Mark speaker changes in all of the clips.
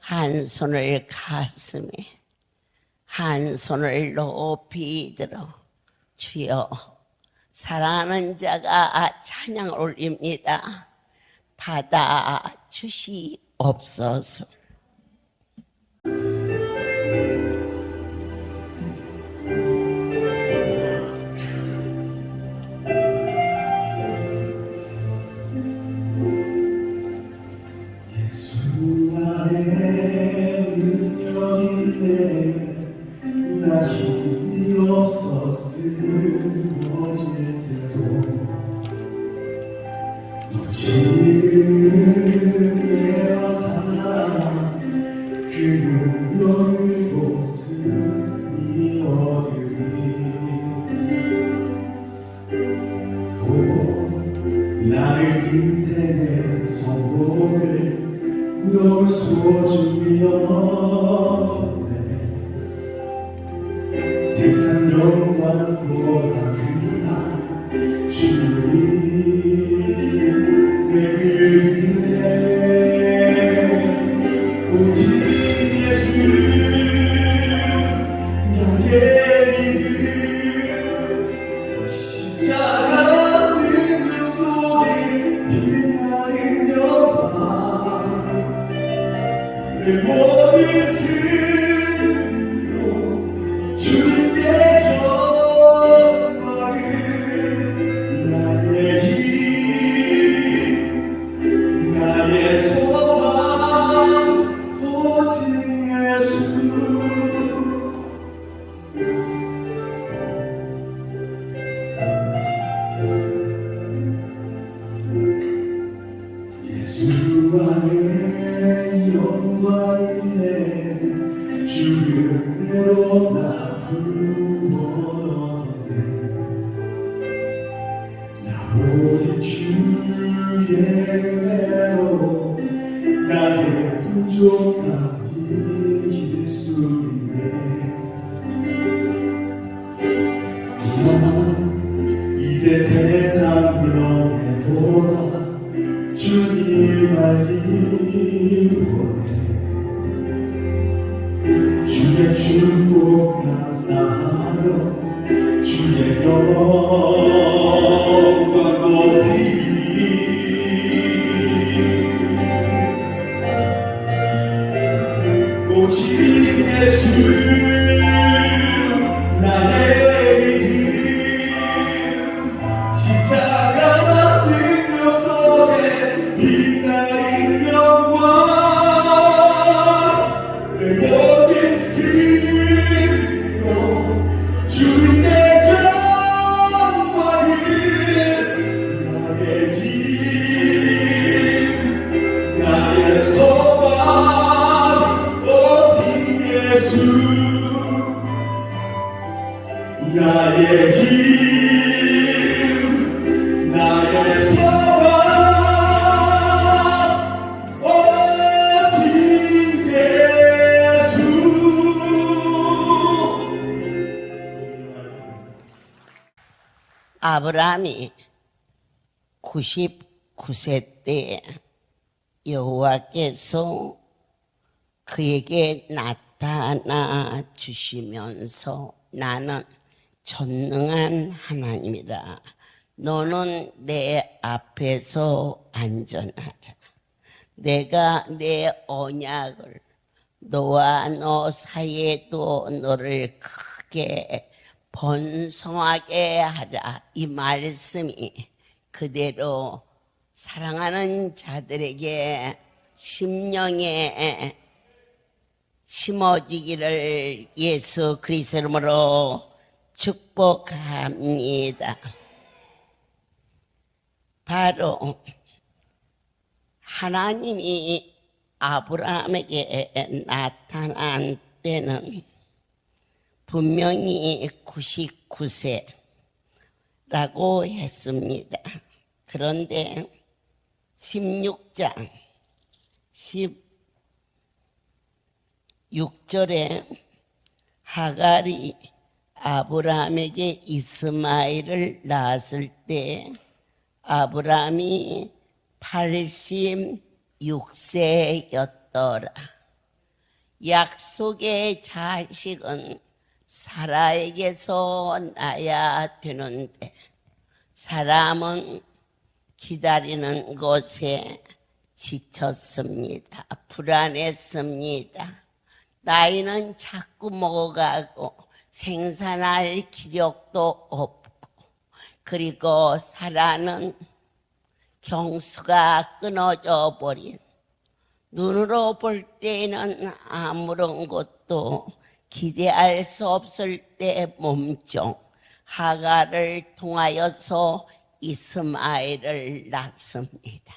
Speaker 1: 한 손을 가슴에, 한 손을 높이 들어 주여 사랑하는 자가 찬양을 올립니다. 받아 주시옵소서.
Speaker 2: 예수 안에 능력 있네. 나 힘이 없었으므어질 때도 넘치는 은혜와 사랑 그 능력의 모습이 얻으리. 오 나의 인생의 성공을 너무 소중히 여겼네. 세상 영광보다 귀한 주님 내 은혜 오직 예수 나의 믿음 십자가 능력 속에 빛나는 영광 내 모든 승리로 주님께 영광을 나의 힘 나의 소망 오직 예수. 예수 안에 영광 있네. 주 은혜로 나 구원 얻었네. 나 오직 주의 은혜로 나의 부족함 이길 수 있네. 이제 세상 명예보다 주님만 원해. 주의 축복 감사하며 주의 영광 높이리. 오직 예수 나의 믿음 십자가 능력 속에 빛나는 영광 내 모든 승리로 주님께 영광을 나의 힘 나의 소망 오직 예수 나의 힘 나의 소망 오직 예수.
Speaker 1: 아브라함이 99세 때 여호와께서 그에게 나타나 주시면서 나는 전능한 하나님이라. 너는 내 앞에서 안전하라. 내가 내 언약을 너와 너 사이에도 너를 크게 번성하게 하라. 이 말씀이 그대로 사랑하는 자들에게 심령에 심어지기를 예수 그리스도 이름으로 축복합니다. 바로 하나님이 아브라함에게 나타난 때는 분명히 99세라고 했습니다. 그런데 16장 16절에 하갈이 아브라함에게 이스마엘을 낳았을 때 아브라함이 86세였더라. 약속의 자식은 사라에게서 나야 되는데 사람은 기다리는 것에 지쳤습니다. 불안했습니다. 나이는 자꾸 먹어가고 생산할 기력도 없고, 그리고 사라는 경수가 끊어져 버린, 눈으로 볼 때는 아무런 것도 기대할 수 없을 때 몸종 하갈을 통하여서 이스마엘을 낳습니다.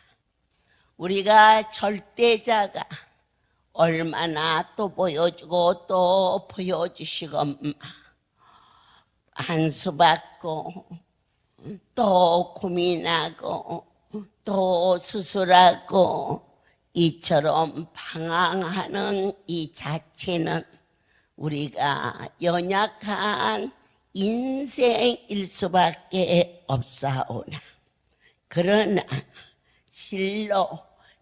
Speaker 1: 우리가 절대자가 얼마나 또 보여주고 또 보여주시고 안수받고 또 고민하고 또 수술하고 이처럼 방황하는 이 자체는 우리가 연약한 인생일 수밖에 없사오나, 그러나 실로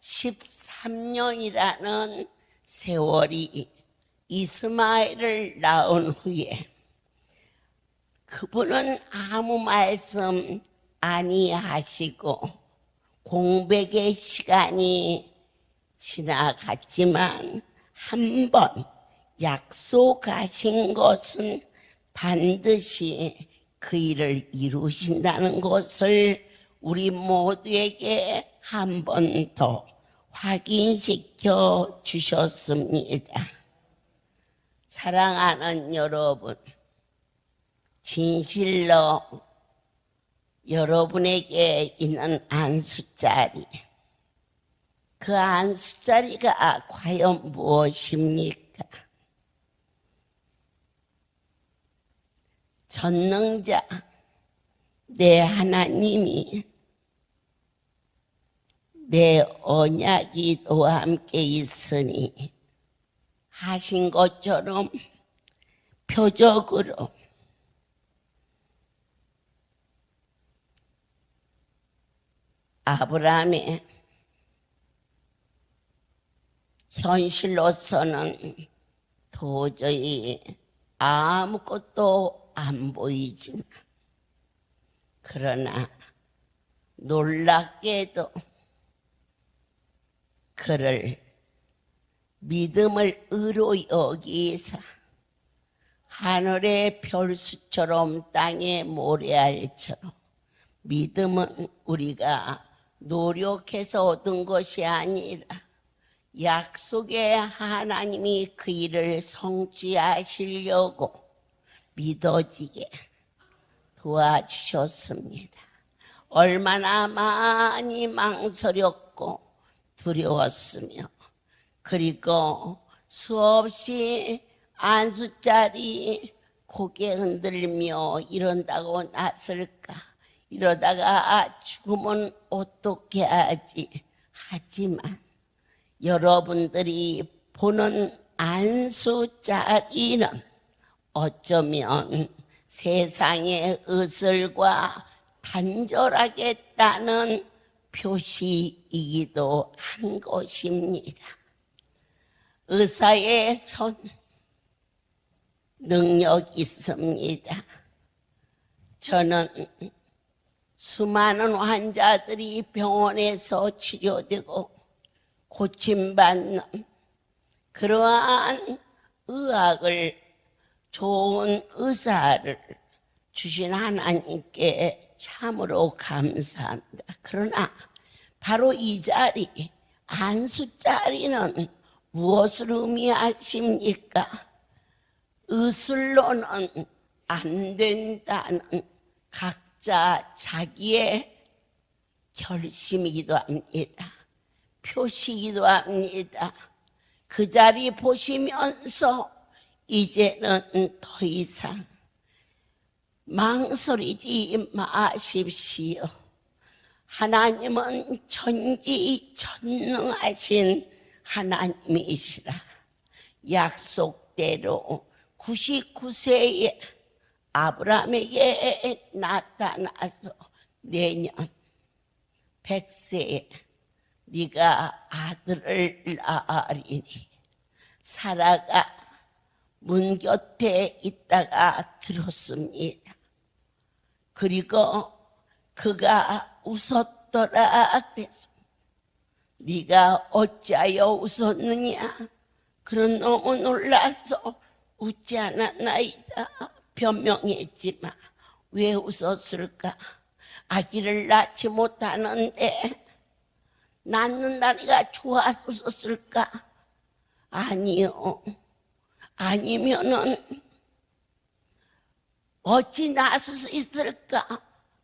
Speaker 1: 13년이라는 세월이 이스마엘을 낳은 후에 그분은 아무 말씀 아니하시고 공백의 시간이 지나갔지만 한 번 약속하신 것은 반드시 그 일을 이루신다는 것을 우리 모두에게 한 번 더 확인시켜 주셨습니다. 사랑하는 여러분, 진실로 여러분에게 있는 안수자리, 그 안수자리가 과연 무엇입니까? 전능자 내 하나님이 내 언약이 너와 함께 있으니 하신 것처럼 표적으로 아브라함의 현실로서는 도저히 아무것도 안 보이지만, 그러나 놀랍게도 그를 믿음을 의로 여기사 하늘의 별수처럼 땅의 모래알처럼, 믿음은 우리가 노력해서 얻은 것이 아니라 약속의 하나님이 그 일을 성취하시려고 믿어지게 도와주셨습니다. 얼마나 많이 망설였고 두려웠으며, 그리고 수없이 안수자리 고개 흔들며 이런다고 낫을까, 이러다가 죽으면 어떻게 하지, 하지만 여러분들이 보는 안수자리는 어쩌면 세상의 의술과 단절하겠다는 표시이기도 한 것입니다. 의사의 손 능력 있습니다. 저는 수많은 환자들이 병원에서 치료되고 고침받는 그러한 의학을, 좋은 의사를 주신 하나님께 참으로 감사합니다. 그러나 바로 이 자리, 안수자리는 무엇을 의미하십니까? 의술로는 안 된다는 각자 자기의 결심이기도 합니다. 표시이기도 합니다. 그 자리 보시면서 이제는 더 이상 망설이지 마십시오. 하나님은 전지전능하신 하나님이시라. 약속대로 99세에 아브라함에게 나타나서 내년 100세에 네가 아들을 낳으리니 사라가 문 곁에 있다가 들었습니다. 그리고 그가 웃었더라 그랬습니다. 네가 어찌하여 웃었느냐? 그는 너무 놀라서 웃지 않았나이다 변명했지만 왜 웃었을까? 아기를 낳지 못하는데 낳는다니까 좋아서 웃었을까? 아니요. 아니면은 어찌 낳을 수 있을까?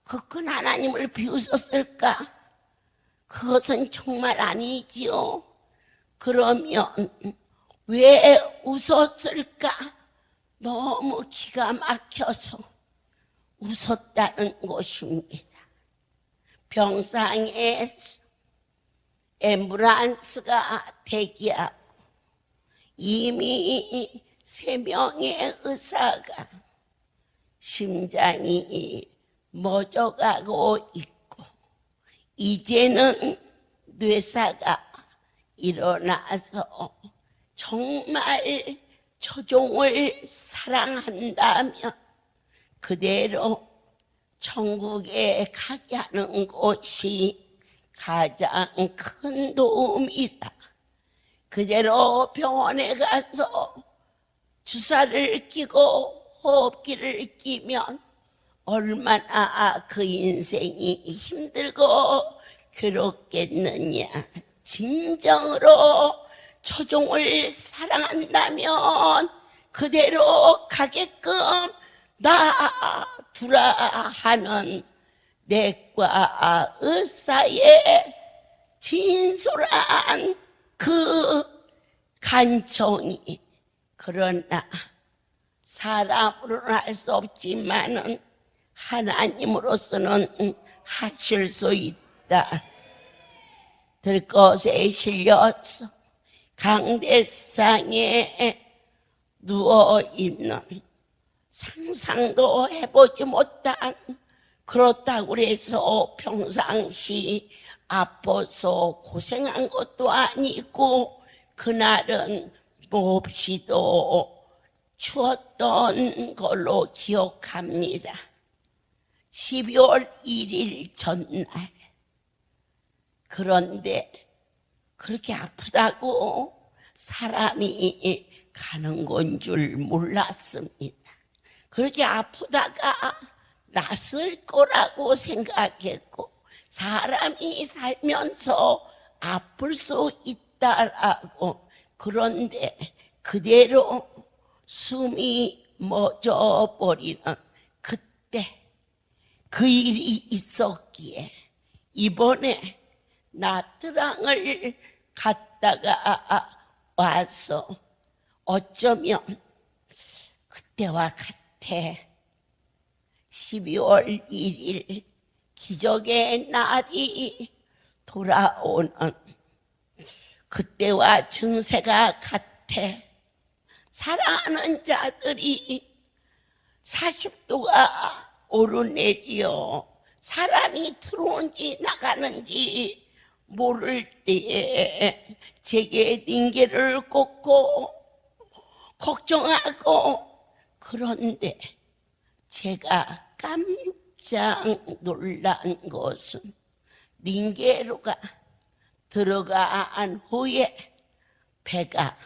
Speaker 1: 그 큰 하나님을 비웃었을까? 그것은 정말 아니지요. 그러면 왜 웃었을까? 너무 기가 막혀서 웃었다는 것입니다. 병상에 앰뷸런스가 대기하고 이미 3명의 의사가 심장이 멎어가고 있고 이제는 뇌사가 일어나서 정말 초종을 사랑한다면 그대로 천국에 가게 하는 것이 가장 큰 도움이다. 그대로 병원에 가서 주사를 끼고 호흡기를 끼면 얼마나 그 인생이 힘들고 괴롭겠느냐. 진정으로 초종을 사랑한다면 그대로 가게끔 놔두라 하는 내과 의사의 진솔한 그 간청이, 그러나 사람으로는 할 수 없지만은 하나님으로서는 하실 수 있다. 들것에 실려서 강대상에 누워있는 상상도 해보지 못한, 그렇다고 해서 평상시 아파서 고생한 것도 아니고 그날은 몹시도 추웠던 걸로 기억합니다. 12월 1일 전날. 그런데 그렇게 아프다고 사람이 가는 건 줄 몰랐습니다. 그렇게 아프다가 낫을 거라고 생각했고 사람이 살면서 아플 수 있다라고. 그런데 그대로 숨이 멎어버리는 그때 그 일이 있었기에 이번에 나트랑을 갔다가 와서 어쩌면 그때와 같아. 12월 1일 기적의 날이 돌아오는 그때와 증세가 같아. 사랑하는 자들이 40도가 오르내리어 사람이 들어온지 나가는지 모를 때에 제게 링게를 꽂고 걱정하고, 그런데 제가 깜짝 놀란 것은 링게로가 들어간 후에 배가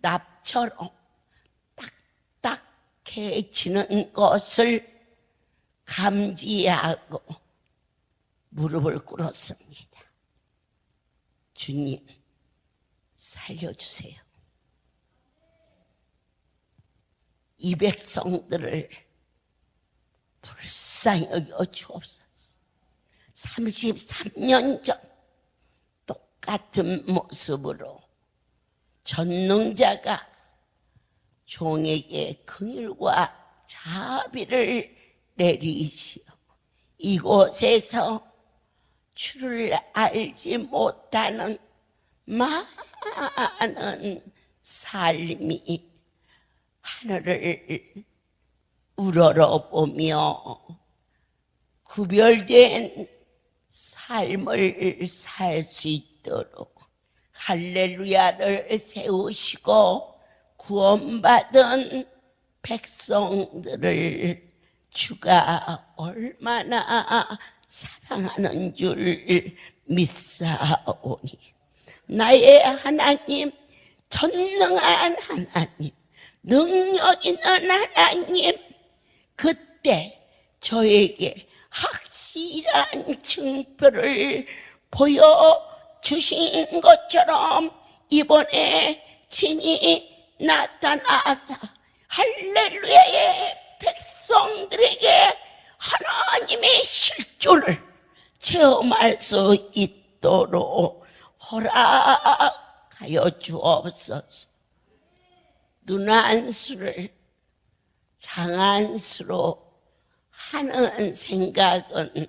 Speaker 1: 납처럼 딱딱해지는 것을 감지하고 무릎을 꿇었습니다. 주님, 살려주세요. 이 백성들을 불쌍히 여겨 주옵소서. 33년 전 똑같은 모습으로 전능자가 종에게 긍휼과 자비를 내리시어 이곳에서 주를 알지 못하는 많은 삶이 하늘을 우러러보며 구별된 삶을 살 수 있도록 할렐루야를 세우시고 구원받은 백성들을 주가 얼마나 사랑하는 줄 믿사오니 나의 하나님, 전능한 하나님, 능력 있는 하나님, 그때 저에게 확실한 증표를 보여주신 것처럼 이번에 친히 나타나사 할렐루야의 백성들에게 하나님의 실존을 체험할 수 있도록 허락하여 주옵소서. 눈안수를 장안수로 하는 생각은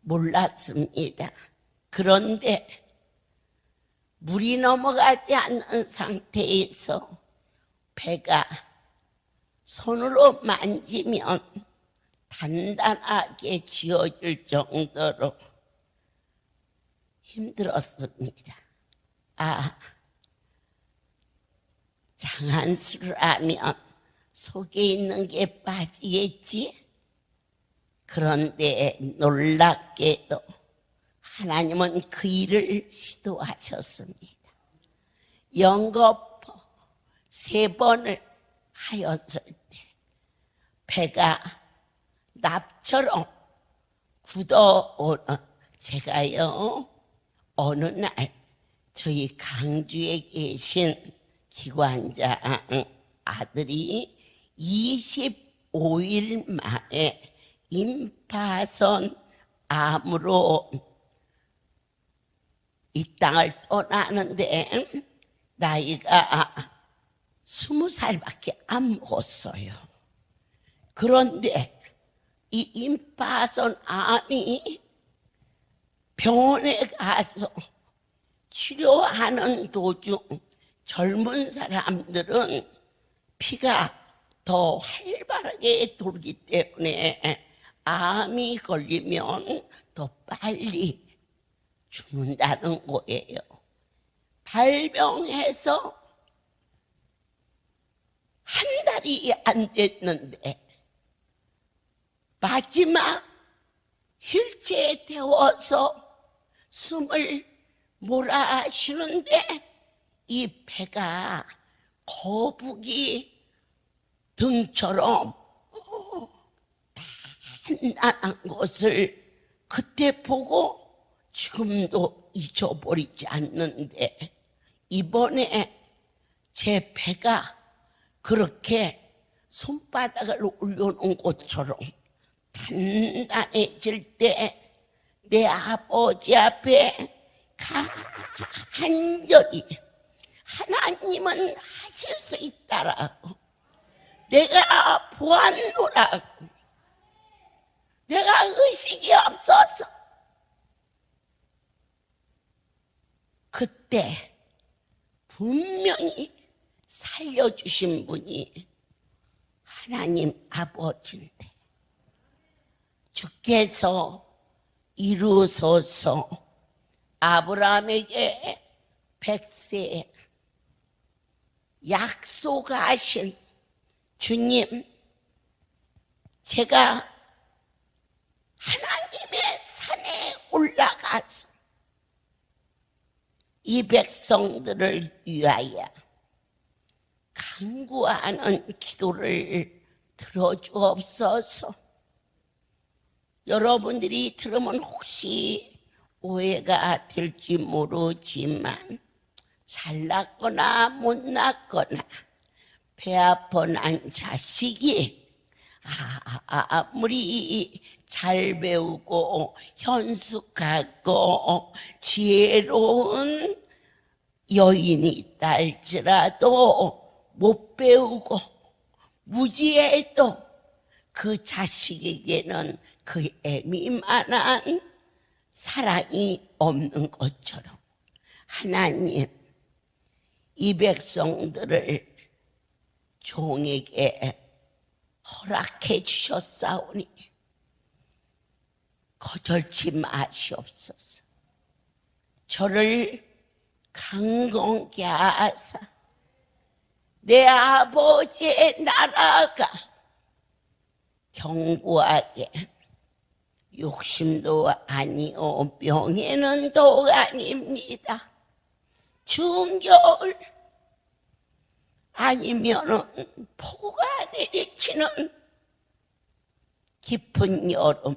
Speaker 1: 몰랐습니다. 그런데 물이 넘어가지 않는 상태에서 배가 손으로 만지면 단단하게 쥐어질 정도로 힘들었습니다. 장안수를 하면 속에 있는 게 빠지겠지? 그런데 놀랍게도 하나님은 그 일을 시도하셨습니다. 연거푸 3번을 하였을 때 배가 납처럼 굳어오는, 제가요 어느 날 저희 강주에 계신 기관장 아들이 25일 만에 임파선 암으로 이 땅을 떠나는데 나이가 20살밖에 안 먹었어요. 그런데 이 임파선 암이 병원에 가서 치료하는 도중 젊은 사람들은 피가 더 활발하게 돌기 때문에 암이 걸리면 더 빨리 죽는다는 거예요. 발병해서 한 달이 안 됐는데 마지막 휠체어에 태워서 숨을 몰아쉬는데 이 배가 거북이 등처럼 단단한 것을 그때 보고 지금도 잊어버리지 않는데, 이번에 제 배가 그렇게 손바닥을 올려놓은 것처럼 단단해질 때 내 아버지 앞에 간절히 하나님은 하실 수 있다라고, 내가 보았노라고, 내가 의식이 없어서 그때 분명히 살려주신 분이 하나님 아버지인데 주께서 이루소서 아브라함에게 100세 약속하신 주님, 제가 하나님의 산에 올라가서 이 백성들을 위하여 간구하는 기도를 들어주옵소서. 여러분들이 들으면 혹시 오해가 될지 모르지만 잘났거나 못났거나 배 아파 난 자식이 아무리 잘 배우고 현숙하고 지혜로운 여인이 있다 할지라도 못 배우고 무지해도 그 자식에게는 그 애미만한 사랑이 없는 것처럼 하나님, 이 백성들을 종에게 허락해 주셨사오니 거절치 마시옵소서. 저를 강건케 하사 내 아버지의 나라가 견고하게 욕심도 아니오 명예는 도 아닙니다. 중겨울 아니면은 폭우가 내리치는 깊은 여름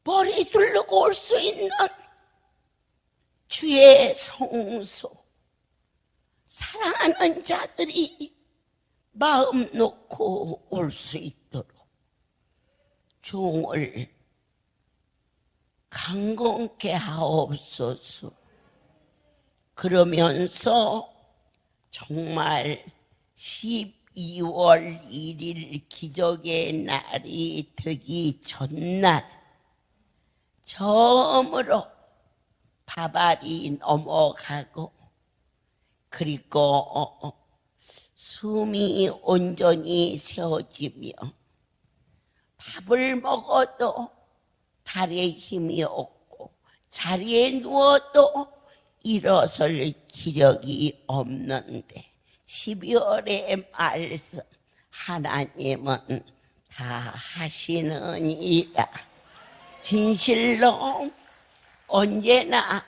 Speaker 1: 머리 두르고 올 수 있는 주의 성소 사랑하는 자들이 마음 놓고 올 수 있도록 종을 강건케 하옵소서. 그러면서 정말 12월 1일 기적의 날이 되기 전날 처음으로 바발이 넘어가고 그리고 숨이 온전히 세워지며 밥을 먹어도 다리에 힘이 없고 자리에 누워도 일어설 기력이 없는데 12월의 말씀 하나님은 다 하시느니라. 진실로 언제나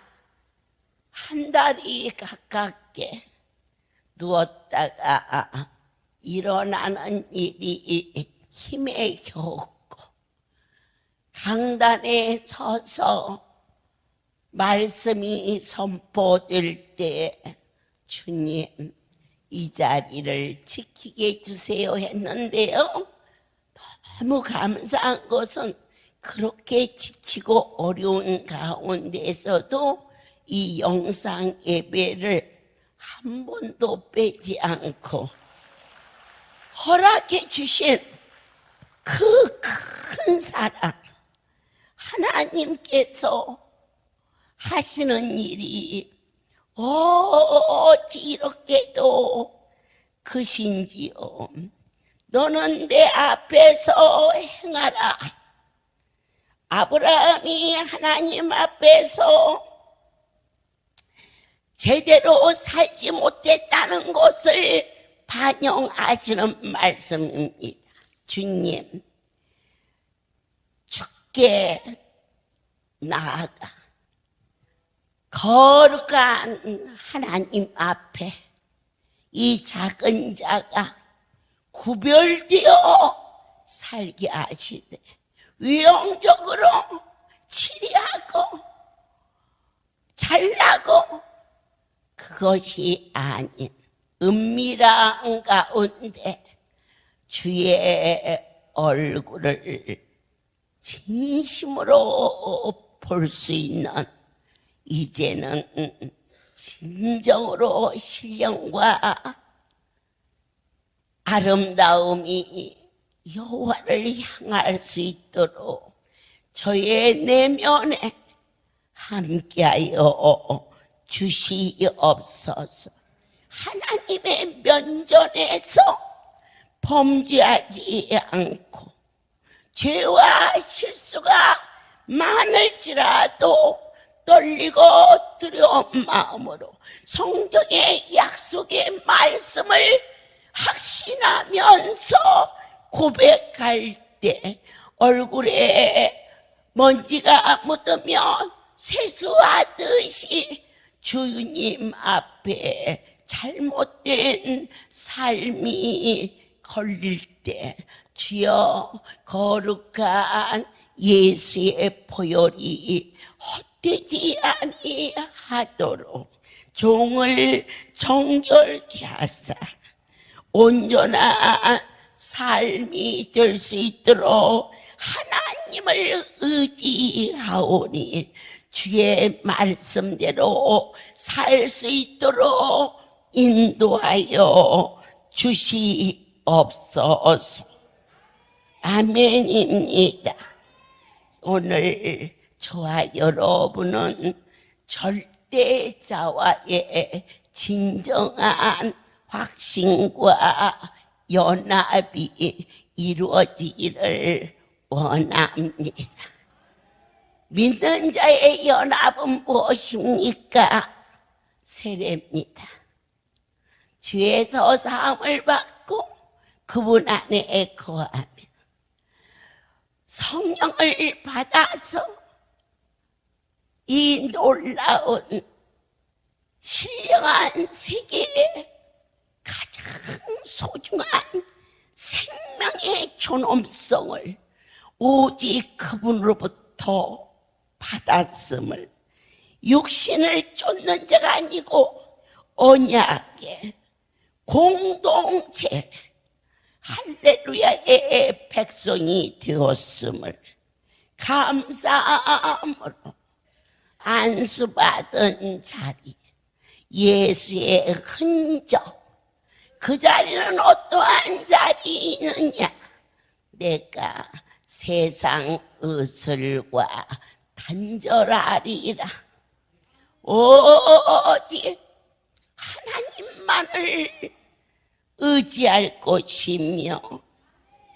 Speaker 1: 한 달이 가깝게 누웠다가 일어나는 일이 힘에 겨웠고 강단에 서서 말씀이 선포될 때 주님 이 자리를 지키게 해주세요 했는데요. 너무 감사한 것은 그렇게 지치고 어려운 가운데서도 이 영상 예배를 한 번도 빼지 않고 허락해 주신 그 큰 사랑 하나님께서 하시는 일이 어찌 이렇게도 크신지요. 너는 내 앞에서 행하라. 아브라함이 하나님 앞에서 제대로 살지 못했다는 것을 반영하시는 말씀입니다. 주님, 주께 나아가 거룩한 하나님 앞에 이 작은 자가 구별되어 살게 하시되 위용적으로 치리하고 잘나고 그것이 아닌 은밀한 가운데 주의 얼굴을 진심으로 볼 수 있는 이제는 진정으로 신령과 아름다움이 여호와를 향할 수 있도록 저의 내면에 함께하여 주시옵소서. 하나님의 면전에서 범죄하지 않고 죄와 실수가 많을지라도 떨리고 두려운 마음으로 성경의 약속의 말씀을 확신하면서 고백할 때 얼굴에 먼지가 묻으면 세수하듯이 주님 앞에 잘못된 삶이 걸릴 때 주여 거룩한 예수의 보혈이 헛되지 아니하도록 종을 정결케 하사 온전한 삶이 될 수 있도록 하나님을 의지하오니 주의 말씀대로 살 수 있도록 인도하여 주시옵소서. 아멘입니다. 오늘 저와 여러분은 절대자와의 진정한 확신과 연합이 이루어지기를 원합니다. 믿는 자의 연합은 무엇입니까? 세례입니다. 죄에서 사함을 받고 그분 안에 거하며 성령을 받아서 이 놀라운 신령한 세계에 가장 소중한 생명의 존엄성을 오직 그분으로부터 받았음을, 육신을 쫓는 자가 아니고 언약의 공동체 할렐루야의 백성이 되었음을 감사함으로 안수받은 자리, 예수의 흔적, 그 자리는 어떠한 자리이느냐? 내가 세상 의술과 단절하리라. 오직 하나님만을 의지할 것이며,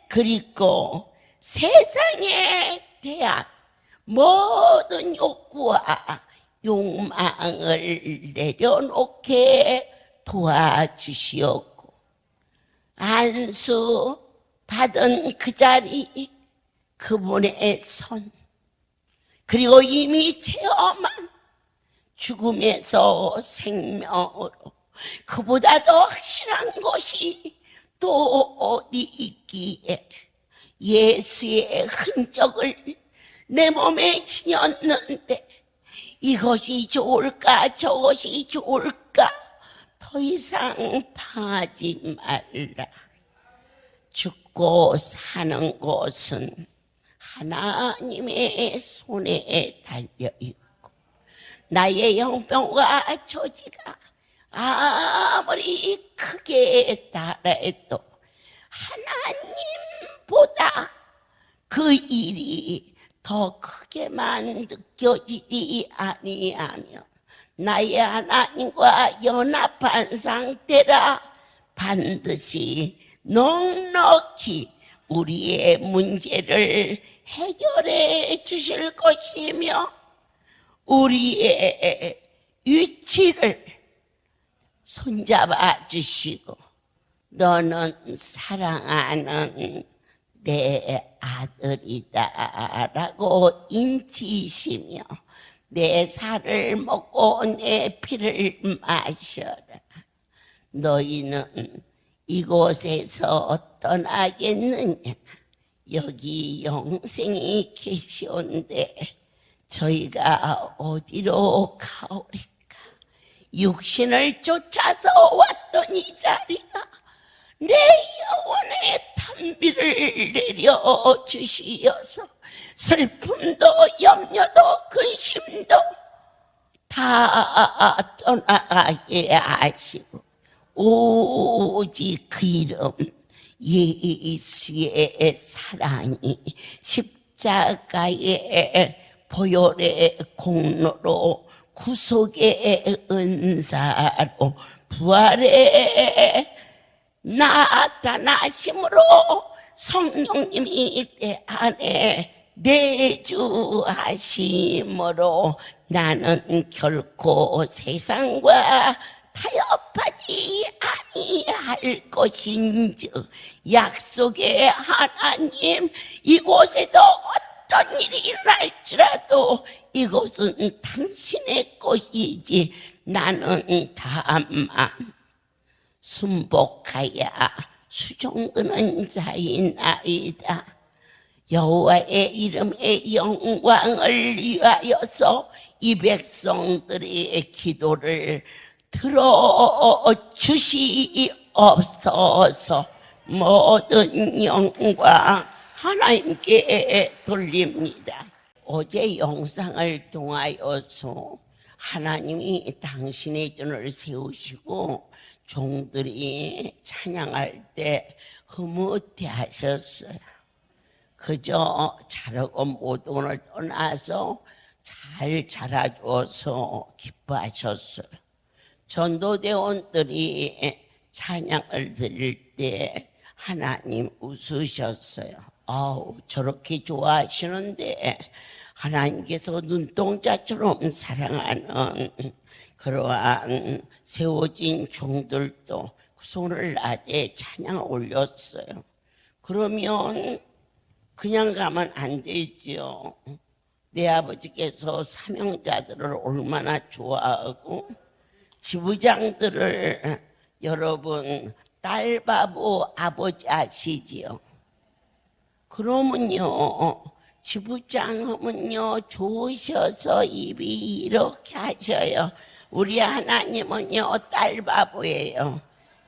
Speaker 1: 그리고 세상에 대한 모든 욕구와 욕망을 내려놓게 도와주시옵고, 안수 받은 그 자리, 그분의 손, 그리고 이미 체험한 죽음에서 생명으로 그보다 더 확실한 것이 또 어디 있기에 예수의 흔적을 내 몸에 지녔는데 이것이 좋을까 저것이 좋을까 더 이상 파지 말라. 죽고 사는 것은 하나님의 손에 달려있고, 나의 형편과 처지가 아무리 크게 달해도 하나님보다 그 일이 더 크게만 느껴지지 아니하며 나의 하나님과 연합한 상태라 반드시 넉넉히 우리의 문제를 해결해 주실 것이며, 우리의 위치를 손잡아 주시고, 너는 사랑하는 내 아들이다 라고 인치시며 내 살을 먹고 내 피를 마셔라. 너희는 이곳에서 떠나겠느냐? 여기 영생이 계시온데 저희가 어디로 가오리까? 육신을 쫓아서 왔던 이 자리가 내 영혼의 단비를 내려주시어서 슬픔도 염려도 근심도 다 떠나게 하시고 오직 그 이름 예수의 사랑이 십자가의 보혈의 공로로 구속의 은사로 부활의 나타나심으로 성령님이 내 안에 내주하심으로 나는 결코 세상과 타협하지 아니할 것인즉, 약속의 하나님, 이곳에서 어떤 일이 일어날지라도 이곳은 당신의 것이지 나는 다만 순복하여 수종드는 자이나이다. 여호와의 이름의 영광을 위하여서 이 백성들의 기도를 들어주시옵소서. 모든 영광 하나님께 돌립니다. 어제 영상을 통하여서 하나님이 당신의 전을 세우시고 종들이 찬양할 때 흐뭇해 하셨어요. 그저 잘하고 못하고를 떠나서 잘 자라줘서 기뻐하셨어요. 전도대원들이 찬양을 드릴 때 하나님 웃으셨어요. 아우, 저렇게 좋아하시는데 하나님께서 눈동자처럼 사랑하는 그러한 세워진 종들도 손을 낮에 찬양 올렸어요. 그러면 그냥 가면 안 되지요. 내 아버지께서 사명자들을 얼마나 좋아하고 지부장들을 여러분 딸바보 아버지 아시지요? 그러면요 지부장하면요 좋으셔서 입이 이렇게 하셔요. 우리 하나님은요 딸바보예요.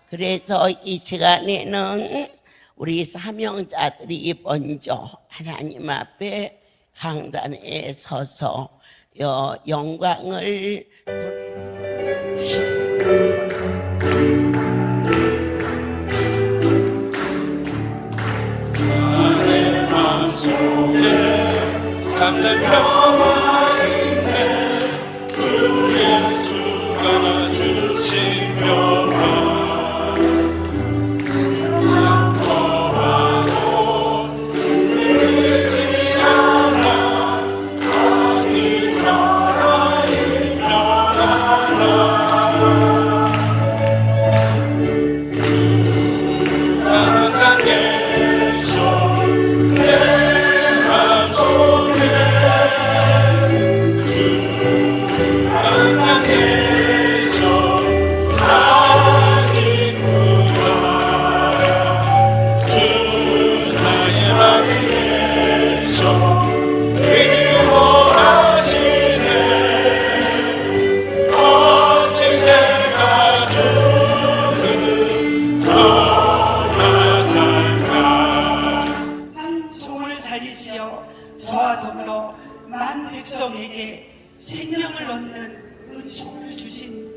Speaker 1: 그래서 이 시간에는 우리 사명자들이 먼저 하나님 앞에 강단에 서서 영광을
Speaker 3: 나의 맘속에 참된 평화인데 주 예수가 주신 평화
Speaker 4: 저와 더불어 만 백성에게 생명을 얻는 은총을 주신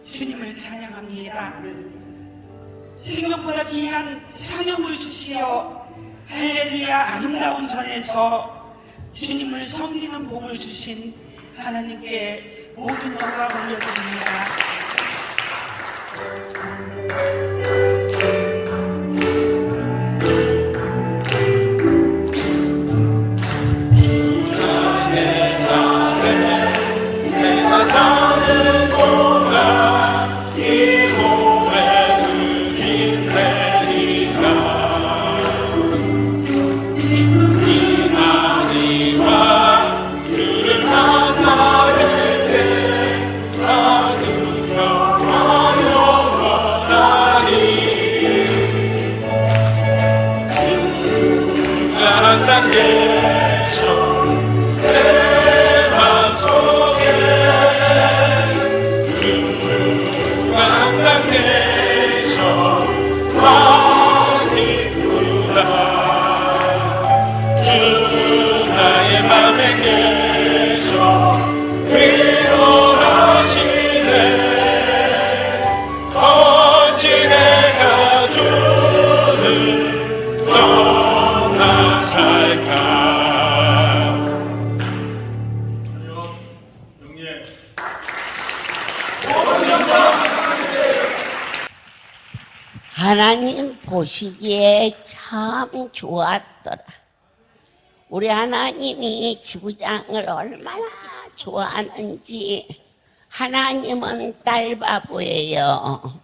Speaker 4: 주님을 찬양합니다. 생명보다 귀한 사명을 주시어 할렐루야 아름다운 전에서 주님을 섬기는 복을 주신 하나님께 모든 영광 올려드립니다.
Speaker 3: 사는 동안 이 몸에 흠이 내리라 이나니와 주를 만날 때 나는 평화로 원하니 주가 항상 계셔 내 맘속에 항상 계셔 기쁘다 주 나의 맘에 계셔 위로하시네 어찌 내가 주를 떠나 살까.
Speaker 1: 하나님 보시기에 참 좋았더라. 우리 하나님이 지부장을 얼마나 좋아하는지. 하나님은 딸바보예요.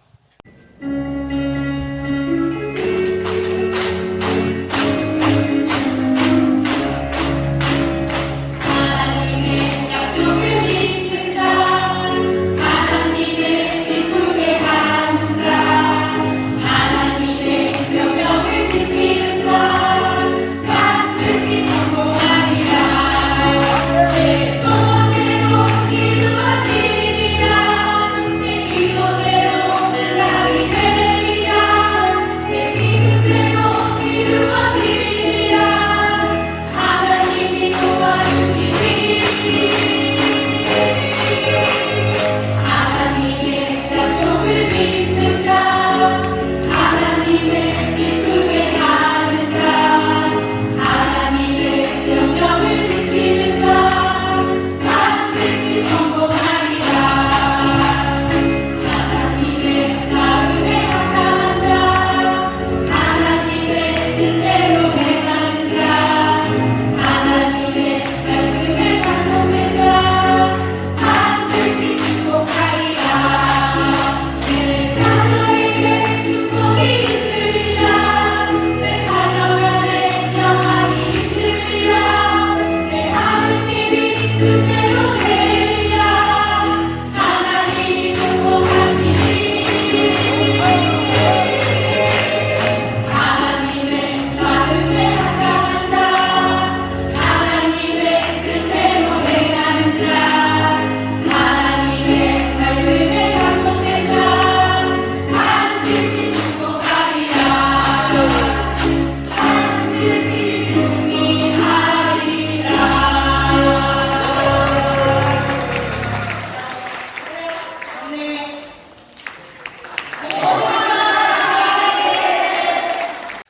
Speaker 5: 이루어지리라 내 기도대로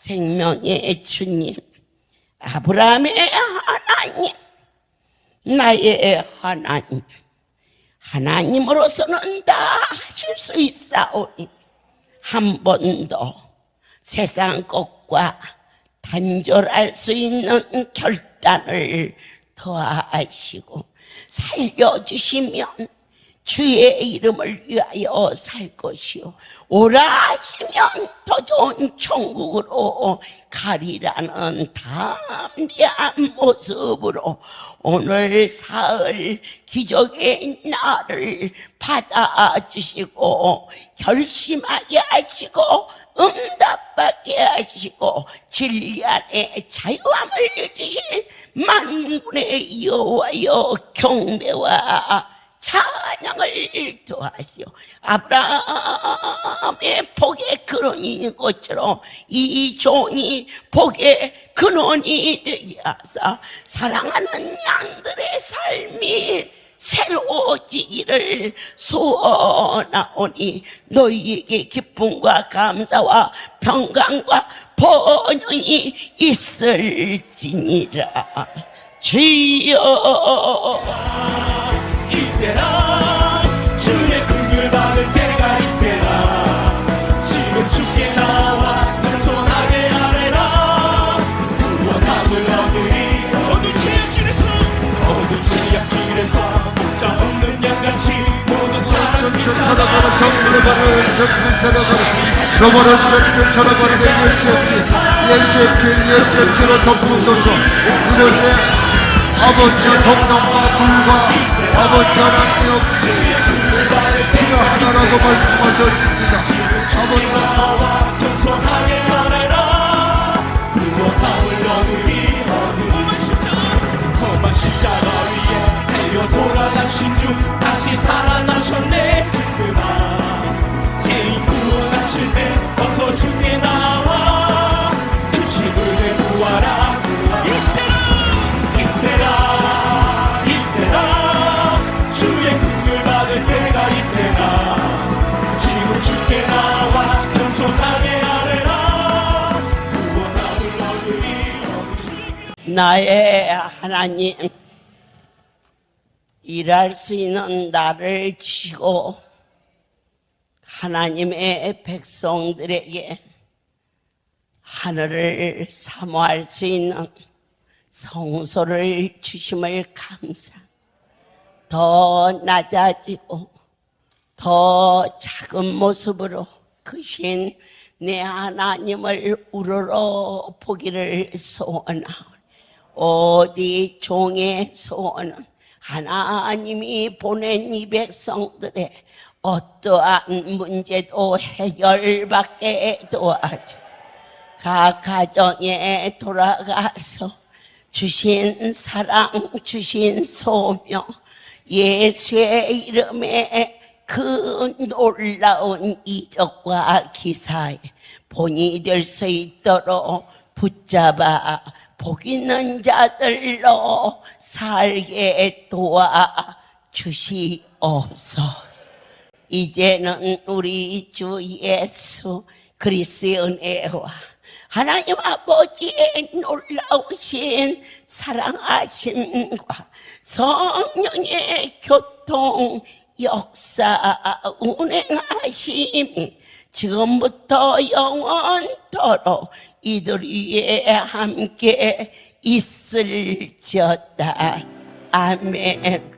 Speaker 1: 생명의 주님, 아브라함의 하나님, 나의 하나님, 하나님으로서는 다 하실 수 있사오니 한 번도 세상 것과 단절할 수 있는 결단을 더하시고 살려주시면 주의 이름을 위하여 살 것이요 오라 하시면 더 좋은 천국으로 가리라는 담대한 모습으로 오늘 사흘 기적의 날을 받아주시고 결심하게 하시고 응답받게 하시고 진리 안에 자유함을 주신 만군의 여호와여 경배와 찬양을 더하시오. 아브라함의 복의 근원인 것처럼 이 종이 복의 근원이 되게 하사 사랑하는 양들의 삶이 새로워지기를 소원하오니 너희에게 기쁨과 감사와 평강과 번영이 있을지니라. 주여
Speaker 2: 이때라 주의 긍휼 받을 때가 이때라 지금 주께 나와 겸손하게 아뢰라 구원함을 얻으리 어둠 제약길에서 자 없는 양같이 모든 사람이
Speaker 5: 찾아가라 정문의 발을 정문 찾아가라 너머를 정문 찾아가는 예수의 덮으소서 이것에 아버지의 정령과 불과 아버지 하나님 피가 하나라도 말씀하셨습니다. 아버지
Speaker 2: 나와 겸손하게 아뢰라 구원함을 얻으리 험한 십자가 위에 달려 돌아가신 주 다시 살아나셨네 그날 죄인 구원하실 때 어서 주께 나와 주심을 구하라 이때라 주의 긍휼 받을 때가 이때라 지금 주께 나와 겸손하게 아뢰라 구원함을 얻으리
Speaker 1: 나의 하나님, 일할 수 있는 나를 주시고 하나님의 백성들에게 하늘을 사모할 수 있는 성소를 주심을 감사. 더 낮아지고 더 작은 모습으로 크신 내 하나님을 우러러 보기를 소원하오니 오직 종의 소원은 하나님이 보낸 이 백성들의 어떠한 문제도 해결받게 도와주. 각 가정에 돌아가서 주신 사랑, 주신 소명, 예수의 이름에 그 놀라운 이적과 기사에 본이 될 수 있도록 붙잡아 복 있는 자들로 살게 도와 주시옵소서. 이제는 우리 주 예수 그리스도의 은혜와 하나님 아버지의 놀라우신 사랑하심과 성령의 교통 역사 운행하심이 지금부터 영원토록 이들 위에 함께 있을지어다. 아멘.